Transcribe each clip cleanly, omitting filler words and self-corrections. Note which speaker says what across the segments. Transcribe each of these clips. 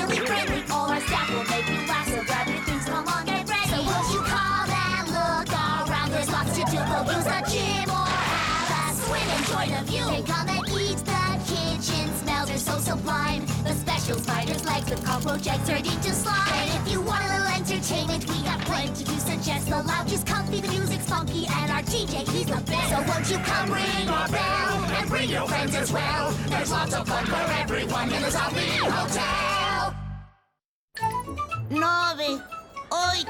Speaker 1: really friendly. All our staff will make you laugh, so grab your things, come on, get ready. So won't you come and look around? There's lots to do, go use the gym or have a swim. Enjoy the view. Then come and eat. The kitchen smells are so sublime. The special spider's legs with cockroach eggs turned into slime. And if you want a little entertainment, we got plenty to suggest. The lounge is comfy, the music's funky, and our DJ, he's the best. So won't you come ring our bell and bring your friends as well? There's lots of fun for everyone in the Zombie Hotel.
Speaker 2: 9, 8,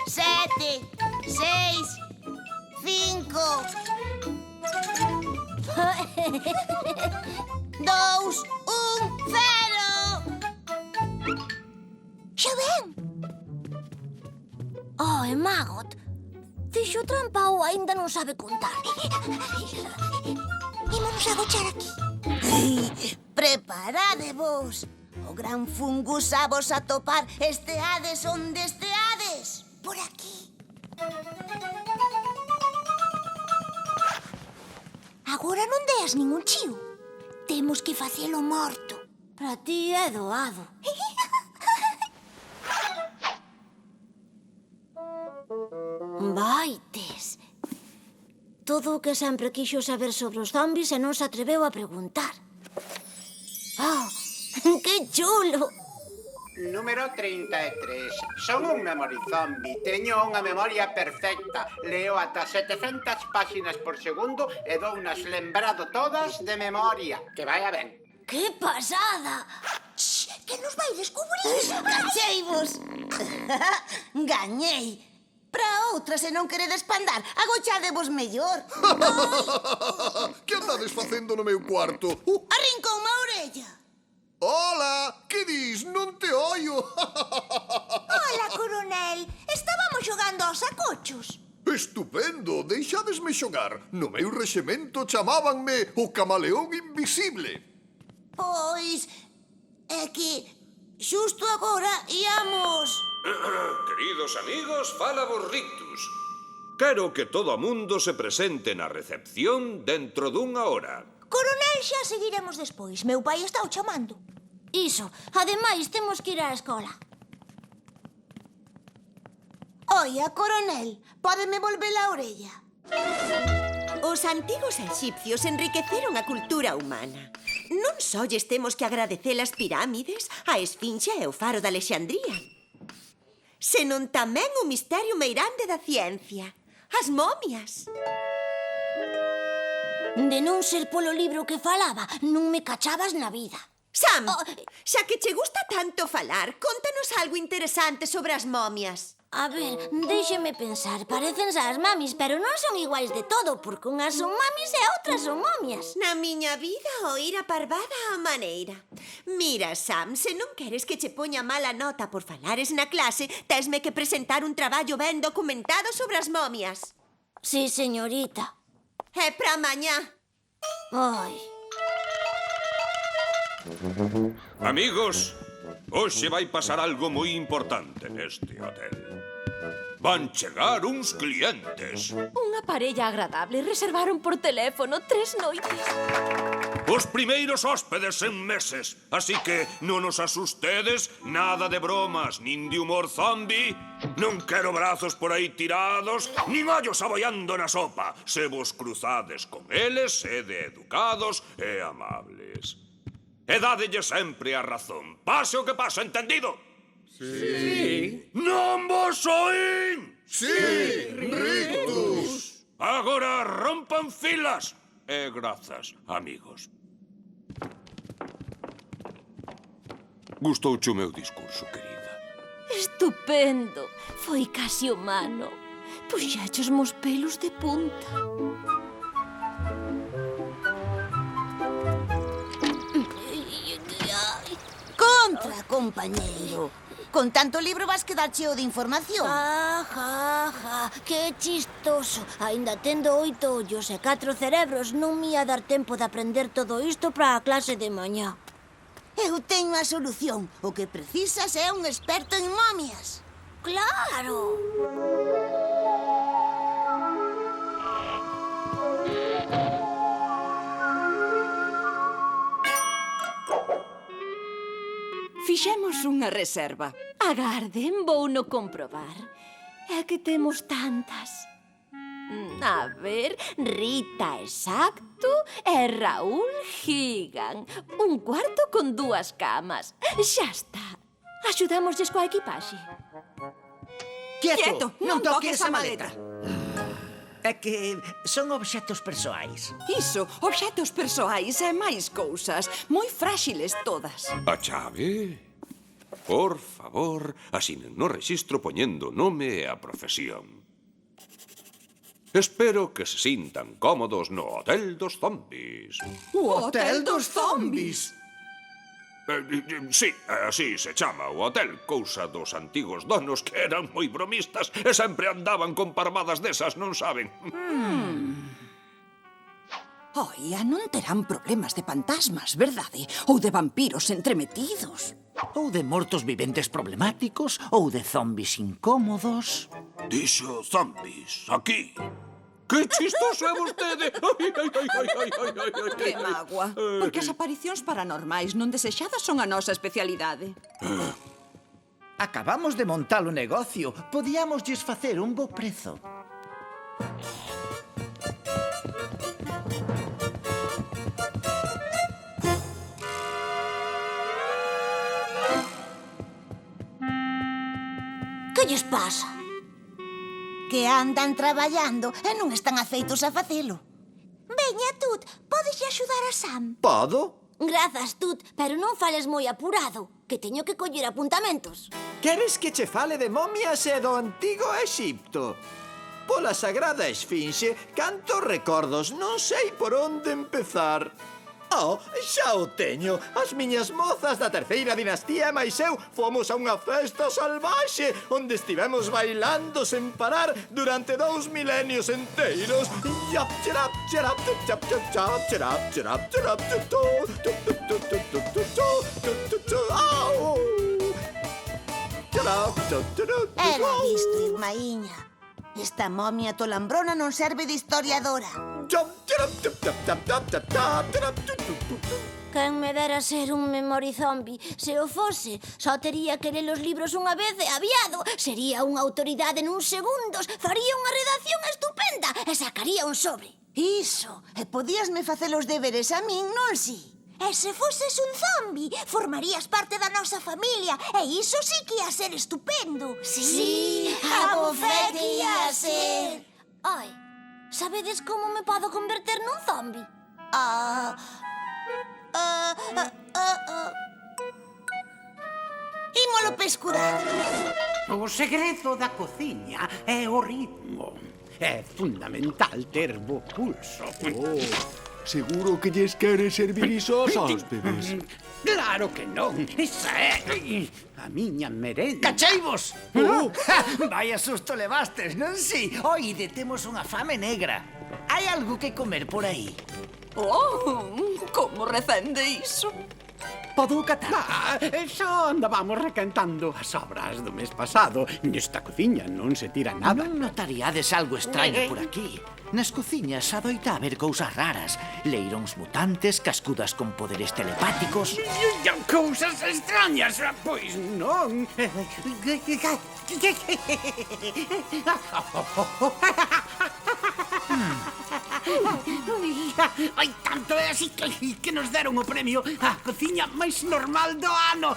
Speaker 2: 7, 6, 5, 2, 1, 0. Xa ven?
Speaker 3: Oh, e Maggot, fixo trampa ou aínda non sabe contar?
Speaker 2: Ímonos agochar aquí. Preparadevos. O gran fungus a vos a topar. Esteades onde esteades. Por aquí. Agora non deas ningún chío. Temos que facelo morto.
Speaker 3: Para ti é doado. Vaites. Todo o que sempre quixo saber sobre os zombies e non se atreveu a preguntar. Oh, que chulo!
Speaker 4: Número 33. Son un memory zombie. Teño unha memoria perfecta. Leo ata 700 páxinas por segundo e dounas lembrado todas de memoria. Que vaya ben.
Speaker 3: Que pasada!
Speaker 2: Shh, que nos vai descubrir. Cacheivos. Gañei. Para outra, se non queredes pandar, agochadevos mellor.
Speaker 5: Que andades facendo no meu cuarto?
Speaker 2: Arrincoume a orella.
Speaker 5: Hola, que dis? Non te oio.
Speaker 2: Hola, coronel. Estábamos xogando aos sacochos.
Speaker 5: Estupendo, deixadesme xogar. No meu rexemento chamábanme o camaleón invisible.
Speaker 2: Pois, é que xusto agora íamos...
Speaker 6: Queridos amigos, fala vos Rictus. Quero que todo o mundo se presente na recepción dentro dunha hora.
Speaker 2: Coronel, xa seguiremos despois. Meu pai está o chamando.
Speaker 3: Iso, ademais temos que ir á escola.
Speaker 2: Oia, coronel, pódeme volver a orella?
Speaker 7: Os antigos exipcios enriqueceron a cultura humana. Non só lles temos que agradecer as pirámides, a esfinxe e o faro de Alexandría, senón tamén o misterio meirande da ciencia, as momias.
Speaker 3: De non ser polo libro que falaba, non me cachabas na vida.
Speaker 7: Sam, xa que che gusta tanto falar, contanos algo interesante sobre as momias.
Speaker 3: A ver, déxeme pensar, parecense as mamis, pero non son iguais de todo, porque unhas son mamis e outras son momias.
Speaker 7: Na miña vida oír a parvada a maneira. Mira, Sam, se non queres que che poña mala nota por falares na clase, tesme que presentar un traballo ben documentado sobre as momias.
Speaker 3: Sí, señorita.
Speaker 7: É pra mañá.
Speaker 3: Ai.
Speaker 6: Amigos, hoxe vai pasar algo moi importante neste hotel. Van chegar uns clientes.
Speaker 8: Unha parella agradable reservaron por teléfono 3 noites.
Speaker 6: Os primeiros hóspedes en meses. Así que non os asustedes, nada de bromas, nin de humor zombi. Non quero brazos por aí tirados, nin ollos aboiando na sopa. Se vos cruzades con eles, sede educados e amables. E dádelle sempre a razón. Pase o que pase, entendido?
Speaker 5: Sí.
Speaker 6: Non vos oín?
Speaker 5: Sí, Rictus.
Speaker 6: Agora rompan filas. E grazas, amigos. Gustouche o meu discurso, querida?
Speaker 8: Estupendo. Foi casi humano. Puxaches mos pelos de punta.
Speaker 2: Contra, compañeiro. Con tanto libro vas quedar cheo de información.
Speaker 3: Que chistoso. Ainda tendo 8 ollos e 4 cerebros, non me ia dar tempo de aprender todo isto para a clase de mañá.
Speaker 2: Eu teño a solución. O que precisas é un experto en momias.
Speaker 3: Claro.
Speaker 9: Fixemos unha reserva.
Speaker 8: Agarden, vou no comprobar. É que temos tantas. A ver, Rita Exacto e Raúl Gigan. Un cuarto con 2 camas. Xa está. Axudámoslles coa equipaxe.
Speaker 9: Quieto, non toques a maleta.
Speaker 10: É que son obxectos persoais.
Speaker 9: Iso, obxectos persoais e máis cousas. Moi fráxiles todas.
Speaker 6: A chave? Por favor, asinen no rexistro poñendo o nome e a profesión. Espero que se sintan cómodos no Hotel dos Zombis.
Speaker 9: O Hotel dos Zombis.
Speaker 6: Sí, así se chama o hotel, cousa dos antigos donos que eran moi bromistas e sempre andaban con parvadas desas, non saben?
Speaker 9: Oia, non terán problemas de fantasmas, verdade? Ou de vampiros entremetidos.
Speaker 10: Ou de mortos viventes problemáticos, ou de zombis incómodos.
Speaker 6: Dixo zombis, aquí. Que chistoso é vostede!
Speaker 9: Que mágoa. Porque as aparicións paranormais non desexadas son a nosa especialidade.
Speaker 10: Acabamos de montar o negocio. Podíamoslles facer un bo prezo.
Speaker 3: Que lles pasa?
Speaker 2: Que andan traballando e non están afeitos a facelo.
Speaker 3: Veña, Tut, podes axudar a Sam?
Speaker 5: Podo?
Speaker 3: Grazas, Tut, pero non fales moi apurado, que teño que coller apuntamentos.
Speaker 11: Queres que che fale de momias e do antigo Exipto? Pola sagrada esfinxe, cantos recordos, non sei por onde empezar. Oh, xa o teño. As miñas mozas da terceira dinastía e máis eu fomos a unha festa salvaxe onde estivemos bailando sen parar durante 2 milenios enteiros.
Speaker 2: Era visto, irmaíña. Esta momia tolambrona non serve de historiadora.
Speaker 3: Quen me dera ser un memory zombie. Se o fose, só tería que ler os libros unha vez e aviado. Sería unha autoridade nun segundos, faría unha redacción estupenda e sacaría un sobre.
Speaker 2: Iso, e podíasme facer os deberes a min, non si?
Speaker 3: E se foses un zombie, formarías parte da nosa familia. E iso sí que ia ser estupendo.
Speaker 2: Sí, abofé que ia ser.
Speaker 3: Ai, sabedes como me podo converter nun zombie?
Speaker 2: Ímolo pescurar.
Speaker 4: O segredo da cociña é o ritmo. É fundamental ter bo pulso.
Speaker 11: Seguro que lles quere servir iso aos hóspedes.
Speaker 4: Claro que non. Esa é a miña merenda.
Speaker 10: Cacheivos! Vaya susto levastes, non si? Oide, temos unha fame negra. Hai algo que comer por aí?
Speaker 9: Oh, como recende iso?
Speaker 10: Podo catar?
Speaker 4: Xa andábamos requentando as sobras do mes pasado. Nesta cociña non se tira nada.
Speaker 10: Non notaríades algo extraño por aquí. Nas cociñas adoita haber cousas raras. Leiróns mutantes, cascudas con poderes telepáticos.
Speaker 4: Cousas extrañas, pois non. Hai tanto é así que nos deron o premio a cociña máis normal do ano.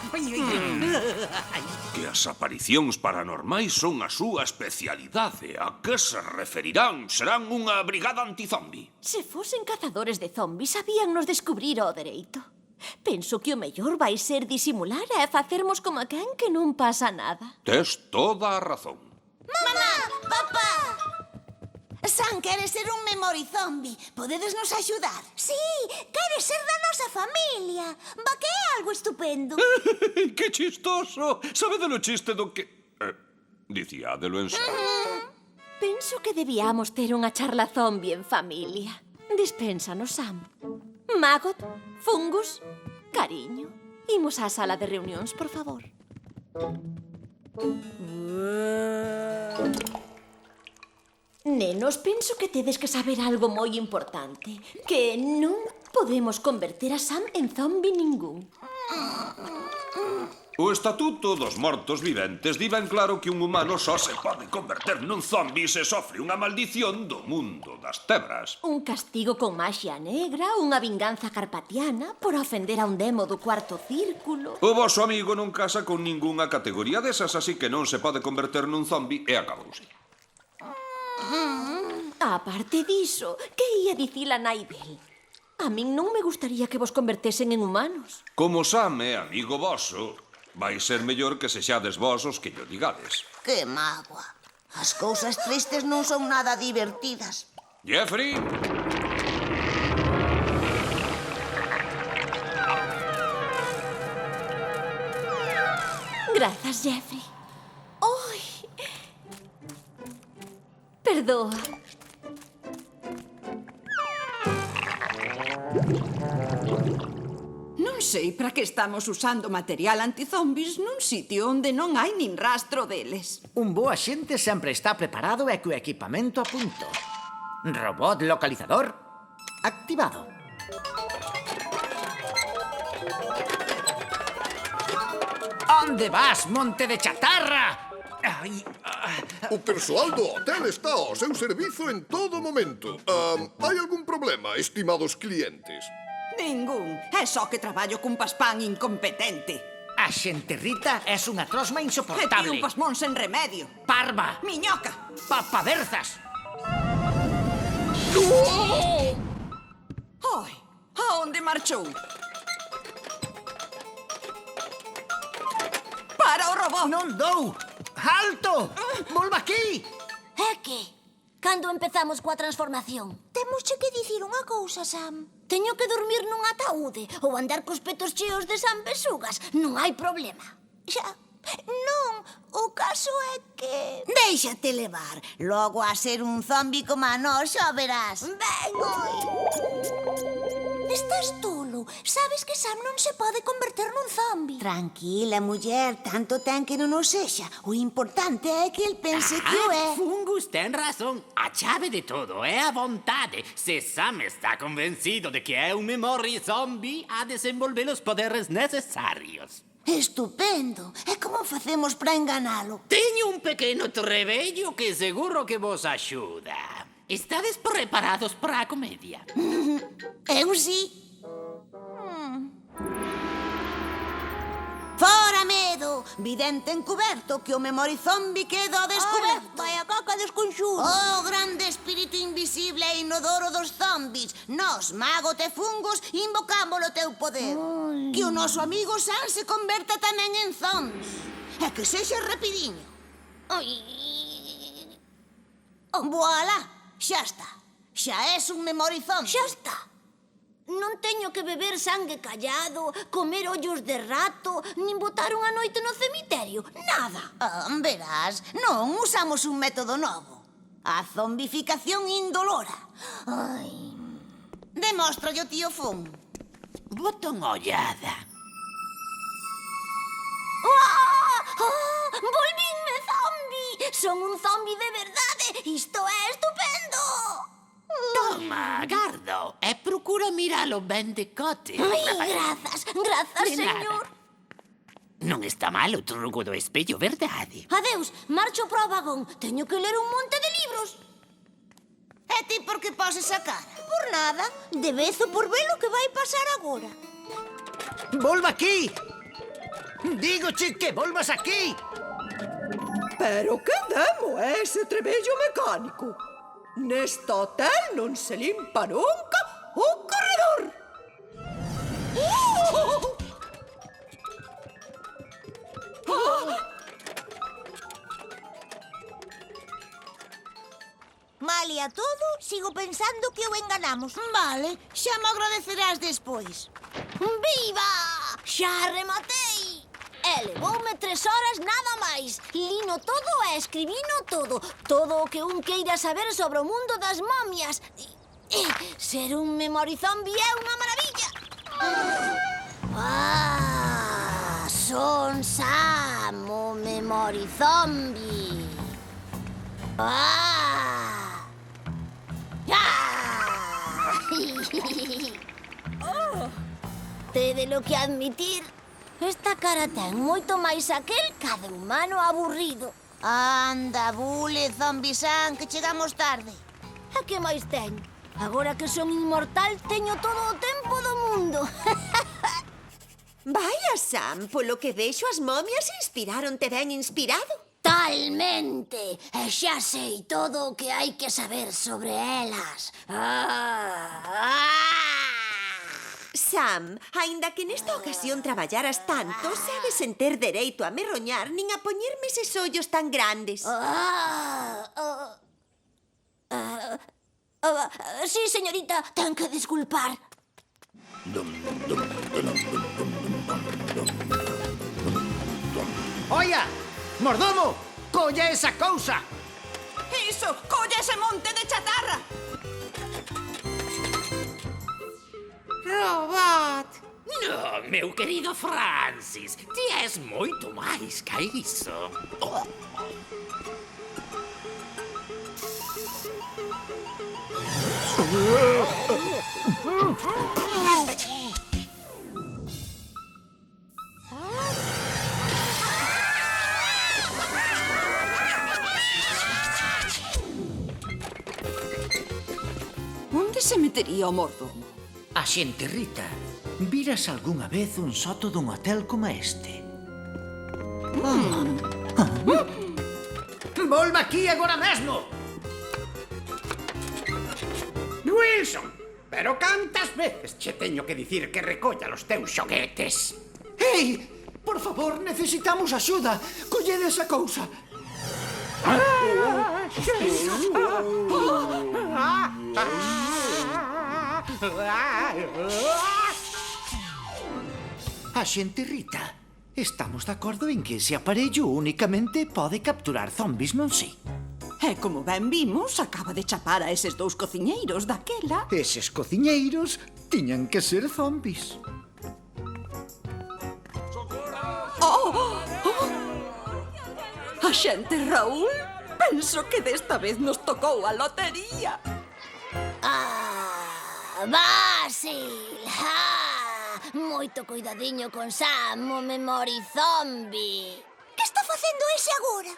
Speaker 6: Que as aparicións paranormais son a súa especialidade. A que se referirán? Serán unha brigada antizombi.
Speaker 8: Se fosen cazadores de zombis, sabíannos descubrir ao dereito. Penso que o mellor vai ser disimular e facermos como quen que non pasa nada.
Speaker 6: Tes toda a razón.
Speaker 2: Mamá, papá. Sam quere ser un memory zombie. Podedes nos axudar?
Speaker 3: Sí, quere ser da nosa familia. Va que é algo estupendo.
Speaker 6: Que chistoso! Sabedelo chiste do que... dicíadelo en serio.
Speaker 8: Penso que debíamos ter unha charla zombie en familia. Dispénsanos, Sam. Maggot, Fungus, cariño. Imos á sala de reunións, por favor. Nenos, penso que tedes que saber algo moi importante. Que non podemos converter a Sam en zombie ningún.
Speaker 6: O Estatuto dos Mortos Viventes di ben claro que un humano só se pode converter nun zombi se sofre unha maldición do mundo das tebras.
Speaker 8: Un castigo con maxia negra, unha vinganza carpatiana por ofender a un demo do cuarto círculo.
Speaker 6: O voso amigo non casa con ningunha categoría desas, así que non se pode converter nun zombi e acabouse.
Speaker 8: A parte diso, que ia dicir a nai del? A min non me gustaría que vos convertesen en humanos.
Speaker 6: Como Sam é amigo voso, vai ser mellor que sexades vos os que llo digades.
Speaker 2: Que mágoa. As cousas tristes non son nada divertidas.
Speaker 6: Jeffrey?
Speaker 8: Grazas, Jeffrey. Oi! Perdoa.
Speaker 9: Non sei para que estamos usando material antizombis nun sitio onde non hai nin rastro deles.
Speaker 10: Un bo axente sempre está preparado e co equipamento a punto. Robot localizador activado. Onde vas, monte de chatarra? Ai,
Speaker 5: O persoal do hotel está ao seu servizo en todo momento. Hai algún problema, estimados clientes?
Speaker 9: Ningún. É só que traballo cun paspán incompetente.
Speaker 10: a xente Rita é unha trosma
Speaker 9: E ti
Speaker 10: insoportable.
Speaker 9: un pasmón sen remedio.
Speaker 10: Parva,
Speaker 9: Miñoca.
Speaker 10: papaverzas.
Speaker 9: Oi, aonde marchou? Para o robot.
Speaker 10: Non dou. Alto! Volva aquí.
Speaker 3: É que, cando empezamos coa transformación?
Speaker 1: Temos que dicir unha cousa, Sam.
Speaker 3: Teño que dormir nun ataúde ou andar cos petos cheos de sanbesugas. Non hai problema.
Speaker 1: Xa, non, o caso é que...
Speaker 2: Déixate levar. Logo a ser un zombi como a nós, xa verás.
Speaker 1: Ben, oi. Estás tolo. Sabes que Sam non se pode converter nun zombi.
Speaker 2: Tranquila, muller, tanto ten que non o sexa. O importante é que el pense que o é.
Speaker 12: Fungus ten razón. A chave de todo é a vontade. Se Sam está convencido de que é un memory zombie, a desenvolver os poderes necesarios.
Speaker 2: Estupendo. E como facemos para enganalo?
Speaker 12: Teño un pequeno trebello que seguro que vos axuda. Estades preparados para a comedia?
Speaker 2: Eu sí. Fora medo! Vidente encuberto, que o memory zombie queda ao descuberto.
Speaker 1: Vai a caca desconxuro.
Speaker 2: Oh, grande espírito invisible e inodoro dos zombis. Nós, Mago te Fungus, invocamos o teu poder. Que o noso amigo Sam se converta tamén en zombi. E que sexa rapidiño. Voilà, xa está. Xa és un memory zombie.
Speaker 3: Xa está. Non teño que beber sangue callado, comer ollos de rato, nin botar unha noite no cemiterio. Nada.
Speaker 2: Verás, non usamos un método novo. A zombificación indolora.
Speaker 3: Ai.
Speaker 2: Demóstrallo, tío Fun.
Speaker 12: Bota unha ollada.
Speaker 3: Volvinme zombi! Son un zombi de verdade! Isto é estupendo!
Speaker 12: Toma, gardo, e procura miralo ben de cote.
Speaker 3: Ai, grazas,
Speaker 12: De nada.
Speaker 3: señor.
Speaker 12: Non está mal o truco do espello, verdade?
Speaker 3: Adeus, marcho para o vagón. Teño que ler un monte de libros.
Speaker 2: E ti por que poses a cara?
Speaker 3: Por nada, de vezo por ver o que vai pasar agora.
Speaker 10: Volva aquí. Dígoche que volvas aquí.
Speaker 9: Pero que demo é ese trebello mecánico? Neste hotel non se limpa nunca o corredor.
Speaker 1: Mali a todo, sigo pensando que o enganamos.
Speaker 2: Vale, xa me agradecerás despois.
Speaker 3: Viva! Xa rematei! E levoume 3 horas nada máis. Lino todo e escribino todo. Todo o que un queira saber sobre o mundo das momias. Ser un memory zombie é unha maravilla. Son Sam, o memory zombie. Tede lo que admitir Esta cara ten moito máis aquel ca de humano aburrido.
Speaker 2: Anda, bule, Zombie-san, que chegamos tarde.
Speaker 3: E que máis ten? Agora que son inmortal, teño todo o tempo do mundo.
Speaker 7: Vaya, Sam, polo que vexo as momias inspiraronte ben inspirado.
Speaker 3: Talmente! E xa sei todo o que hai que saber sobre elas.
Speaker 7: Sam, aínda que nesta ocasión traballaras tanto, sabes sen ter dereito a me roñar nin a poñerme eses ollos tan grandes.
Speaker 3: Sí, señorita, ten que disculpar.
Speaker 13: Oia, mordomo, colla esa cousa.
Speaker 9: Iso, colla ese monte de chatarra.
Speaker 12: Robot! No, meu querido Francis, ti és moito máis que iso.
Speaker 9: Onde se metería o mordomo?
Speaker 10: A xente Rita, viras algunha vez un soto dun hotel como este?
Speaker 13: Volva aquí agora mesmo.
Speaker 4: Wilson, pero cantas veces che teño que dicir que recolla os teus xoguetes?
Speaker 13: Ei, por favor, necesitamos axuda. Collede esa cousa.
Speaker 10: A xente Rita, estamos de acordo en que ese aparello únicamente pode capturar zombis, non si?
Speaker 9: E como ben vimos, acaba de chapar a eses dous cociñeiros daquela.
Speaker 10: Eses cociñeiros tiñan que ser zombis.
Speaker 9: Axente Raúl, penso que desta vez nos tocou a lotería.
Speaker 3: Basil! Moito cuidadiño con Sam, o Memory Zombie.
Speaker 1: Que está facendo ese agora?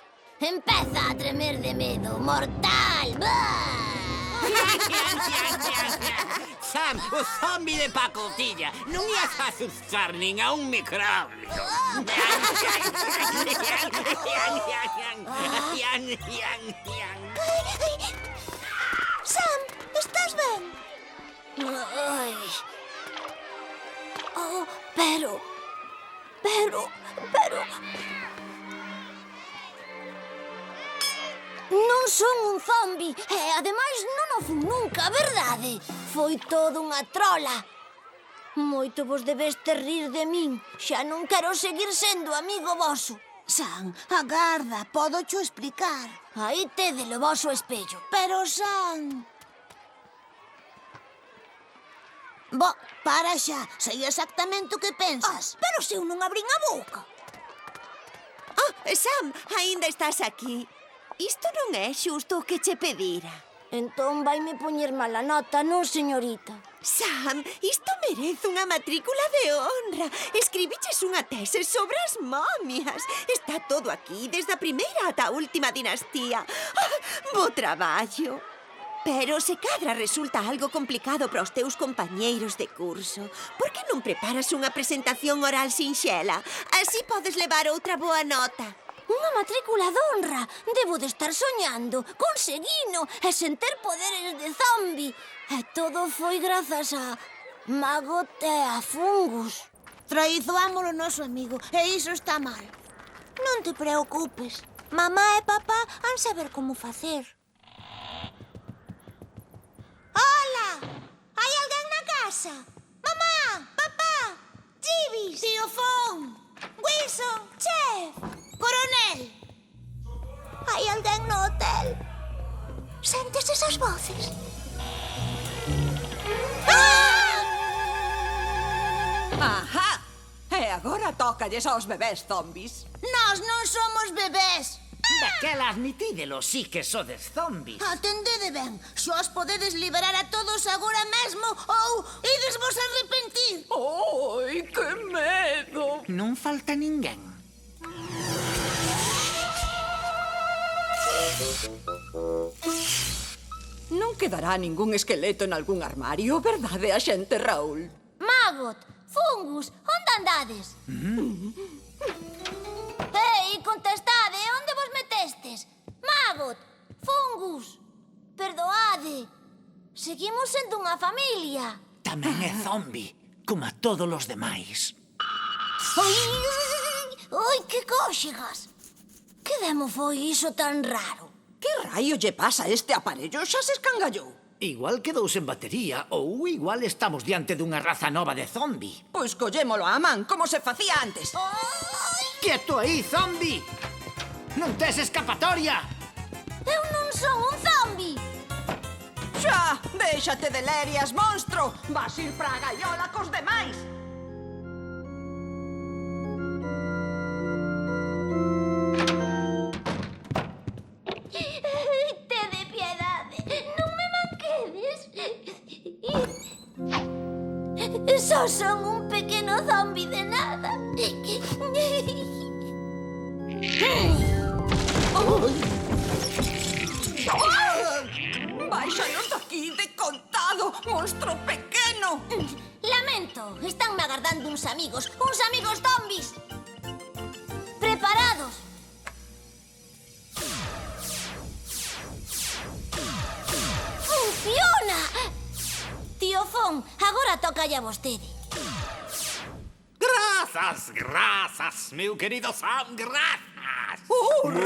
Speaker 3: Empeza a tremer de medo, mortal!
Speaker 12: Sam, o zombi de pacotilla, non ias asustar nin a un microbio.
Speaker 1: Sam, estás ben?
Speaker 3: Ai. Oh, pero... Non son un zombi e, ademais, non o fun nunca, verdade? Foi todo unha trola. Moito vos debeste rir de min. Xa non quero seguir sendo amigo voso.
Speaker 2: Sam, agarda, podo cho explicar.
Speaker 3: Aí tede o voso espello.
Speaker 2: Pero, Sam... Bo, para xa, sei exactamente o que pensas.
Speaker 1: Pero se eu non abrín a boca.
Speaker 7: Oh, Sam, aínda estás aquí. Isto non é xusto o que che pedira.
Speaker 3: Entón vaime poñer mala nota, non, señorita?
Speaker 7: Sam, isto merece unha matrícula de honra. Escribiches unha tese sobre as momias. Está todo aquí, desde a primeira ata a última dinastía. Bo traballo. Pero se cadra resulta algo complicado para os teus compañeiros de curso, por que non preparas unha presentación oral sinxela? Así podes levar outra boa nota.
Speaker 3: Unha matrícula de honra. Debo de estar soñando. Conseguino. E sen ter poderes de zombi. E todo foi grazas a Magot e a Fungus.
Speaker 2: Traizoámolo noso amigo, e iso está mal.
Speaker 1: Non te preocupes. Mamá e papá han saber como facer. Hola! Hai alguén na casa? Mamá! Papá! Jibis!
Speaker 2: Tío Fon!
Speaker 1: Wilson! Chef!
Speaker 2: Coronel!
Speaker 1: Hai alguén no hotel? Sentes esas voces?
Speaker 9: Ajá! E agora tócalles aos bebés zombis.
Speaker 2: Nós non somos bebés.
Speaker 10: Daquela admitídelo, sí que sodes zombies.
Speaker 2: Atendede ben, xos podedes liberar a todos agora mesmo ou ides vos arrepentir.
Speaker 9: ¡Ay, qué medo!
Speaker 10: Non falta ninguén.
Speaker 9: Non quedará ningún esqueleto en algún armario, verdade, axente Raúl?
Speaker 3: Maggot, Fungus, onde andades? Ei, contestade, onde vos metestes? Maggot, Fungus, perdoade. Seguimos sendo unha familia.
Speaker 10: Tamén é zombi, como a todos os demais.
Speaker 3: Oi, que cóxegas. Que demo foi iso tan raro?
Speaker 9: Que raio lle pasa a este aparello? Xa se escangallou.
Speaker 10: Igual quedou sen batería ou igual estamos diante dunha raza nova de zombi.
Speaker 9: Pois collémolo á man, como se facía antes.
Speaker 10: Quieto aí, zombi! Non tes escapatoria!
Speaker 3: Eu non son un zombi.
Speaker 9: Xa, déixate de lerias, monstro. Vas ir pra a gaiola cos demais.
Speaker 3: Tede piedade, non me manquedes. Só son un pequeno zombi de nada.
Speaker 9: Báixanos daqui de contado, monstro pequeno.
Speaker 3: Lamento, estánme agardando uns amigos zombis. Preparados. ¡Funciona! Tío Fon, agora toca a vostede.
Speaker 12: Grazas, meu querido Sam, grazas.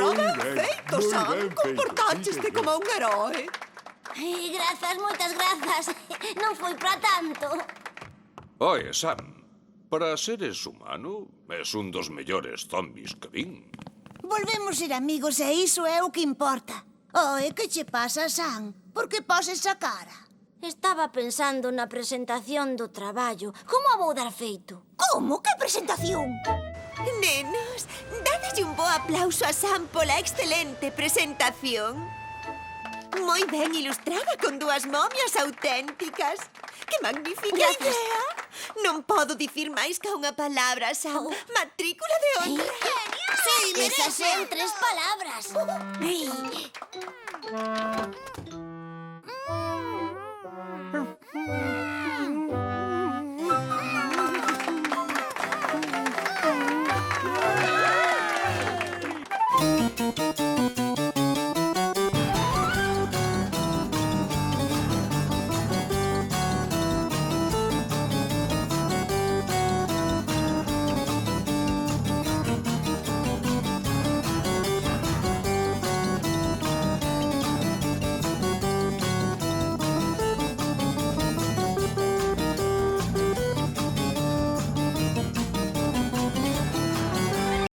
Speaker 9: Ben feito, Sam. Comportácheste como un heroe.
Speaker 3: Grazas, moitas grazas. Non foi para tanto.
Speaker 6: Oye, Sam, para seres humano, es un dos mellores zombies que vin.
Speaker 2: Volvemos ser amigos e iso é o que importa. Oe, que che pasa, Sam? Por que poses a cara?
Speaker 3: Estaba pensando na presentación do traballo. Como a vou dar feito?
Speaker 2: Como? Que presentación?
Speaker 7: Nenos, dadelle un bo aplauso a Sam pola excelente presentación. Moi ben ilustrada con dúas momias auténticas. Que magnífica idea. Non podo dicir máis ca unha palabra, Sam. Matrícula de honra.
Speaker 3: Sí, esas son 3 palabras.